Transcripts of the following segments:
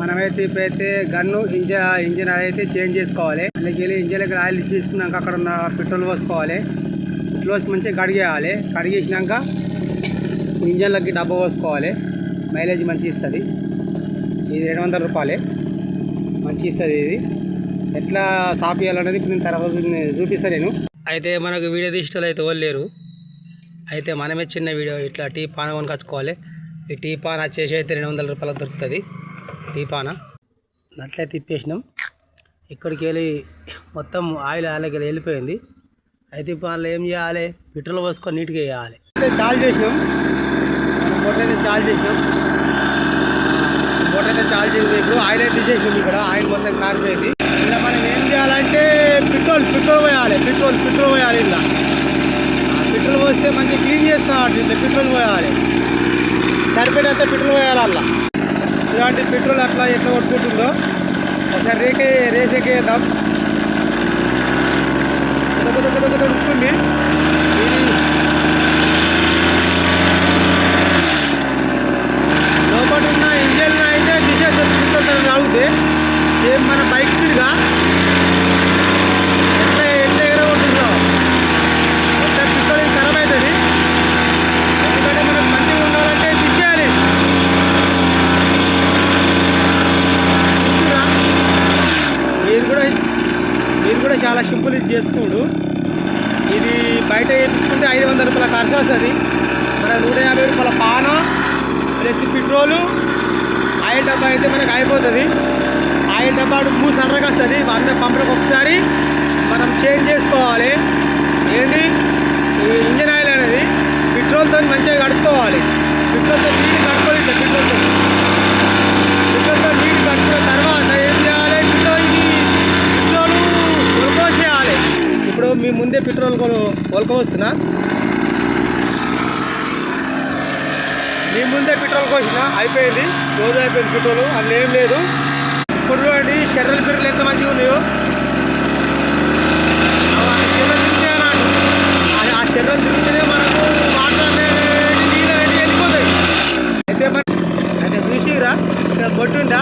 మనమైతే ఇప్పుడైతే gun engine అయితే చేంజ్ చేసుకోవాలి. అందుకే వెళ్ళి ఇంజిన్కి ఆయిల్ తీసుకున్నాక అక్కడ ఉన్న పెట్రోల్ పోసుకోవాలి. పెట్రోల్ పోసి మంచిగా కడిగేయాలి. కడిగేసినాక ఇంజన్లకి డబ్బా పోసుకోవాలి. మైలేజ్ మంచిగా ఇస్తుంది. ఇది 200 రూపాయలే మంచిగా ఇస్తుంది. ఇది ఎట్లా సాఫ్ చేయాలనేది ఇప్పుడు నేను తర్వాత చూపిస్తాను నేను. అయితే మనకు వీడియో తీసేటోళ్ళు అయితే వాళ్ళు లేరు. అయితే మనమే చిన్న వీడియో ఇట్లా టీ పాన కొనుకొచ్చుకోవాలి. ఈ టీ పాన వచ్చేసి అయితే 200 రూపాయలకు దొరుకుతుంది. టీ పాన అట్లయితే తిప్పేసినాం. ఇక్కడికి వెళ్ళి మొత్తం ఆయిల్ అలాగే వెళ్ళిపోయింది. అయితే ఇప్పుడు వాళ్ళు ఏం చేయాలి, పెట్రోల్ పోసుకొని నీట్గా వేయాలి. అయితే చాలు చేసినాం, మోటార్ అయితే చాలు చేసినాం. మోటార్ అయితే చాలు చేసింది. ఇప్పుడు ఆయిల్ అయితే తీసేసినాం. ఇక్కడ ఆయిల్ మొత్తం కారిపోయింది. ఇలా మనం ఏం చేయాలంటే పెట్రోల్ పోయాలి. పెట్రోల్ పోయాలి. ఇలా పెట్రోల్ పోస్తే మంచిగా క్లీన్ చేస్తాం. ఇట్లా పెట్రోల్ పోయాలి. సరిపోయినంత పెట్రోల్ పోయాలి. అలా ఇలాంటి పెట్రోల్ అట్లా ఎట్లా కొట్టుకుంటుందో ఒకసారి రేసేకేద్దాం. ఉడుతుంది. లోపల ఉన్న ఇంజన్ అయితే తీసేస్తుంది. రాగుతే సేమ్ మన బైక్ తిరిగా ఎట్లా ఎగరగొట్టుందో మొత్తం పెట్రోల్ ఖరాబ్ అవుతుంది. ఎందుకంటే మనకు మంచిగా ఉండాలంటే తీసేయాలి. మీరు కూడా చాలా సింపుల్ ఇది చేసుకోండు. ఇది బయట వేయించుకుంటే 500 రూపాయల ఖర్చు వస్తుంది. మన 150 రూపాయల పాన ప్లస్ పెట్రోలు ఆయిల్ డబ్బా అయితే మనకు అయిపోతుంది. ఆయిల్ డబ్బా 3 సంవత్సరాలకు వస్తుంది. 100 పంపులకు ఒకసారి మనం చేంజ్ చేసుకోవాలి. ఏంది ఈ ఇంజన్ ఆయిల్ అనేది పెట్రోల్తో మంచిగా కడుక్కోవాలి. పెట్రోల్తో నీళ్ళు కడుక్కోవాలి. పెట్రోల్తో నీళ్ళు కడుక్కున్న తర్వాత ఏం చేయాలి, పెట్రోల్ కొనుక్కోసేయాలి. ఇప్పుడు మీ ముందే పెట్రోల్ కొనుక్కోవస్తున్నా. మీ ముందే పెట్రోల్ కోసిన అయిపోయింది. రోజు అయిపోయింది పెట్రోల్. అందులో ఏం లేదు. ఇప్పుడు చూడండి షెర్రల పిర్రలు ఎంత మంచిగా ఉన్నాయో. ఆ షెర్రలు తిరిగితేనే మనకు వాటర్ అనేది నీళ్ళు అనేది వెళ్ళిపోతాయి. అయితే చూసిరా ఇక్కడ బొట్టు ఉందా,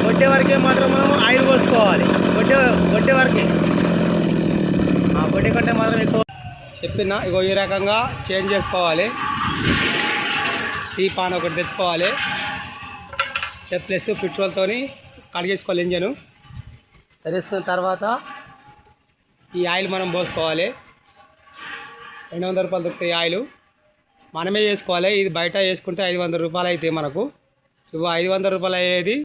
బొట్టే వరకే మాత్రం మనం ఆయిల్ పోసుకోవాలి. బొట్టే వరకే. ఆ బొట్టే కంటే మాత్రం ఎక్కువ చెప్పిన. ఇగో ఈ రకంగా చేంజ్ చేసుకోవాలి. టీ పాన్ ఒకటి తెచ్చుకోవాలి. Plus పెట్రోల్తో కడిగేసుకోవాలి engine. తెరేసుకున్న తర్వాత ఈ ఆయిల్ మనం పోసుకోవాలి. 200 రూపాయలు దొరుకుతాయి ఆయిల్. మనమే చేసుకోవాలి. ఇది బయట వేసుకుంటే 500 రూపాయలు అయితే మనకు. ఇవి 500 రూపాయలు అయ్యేది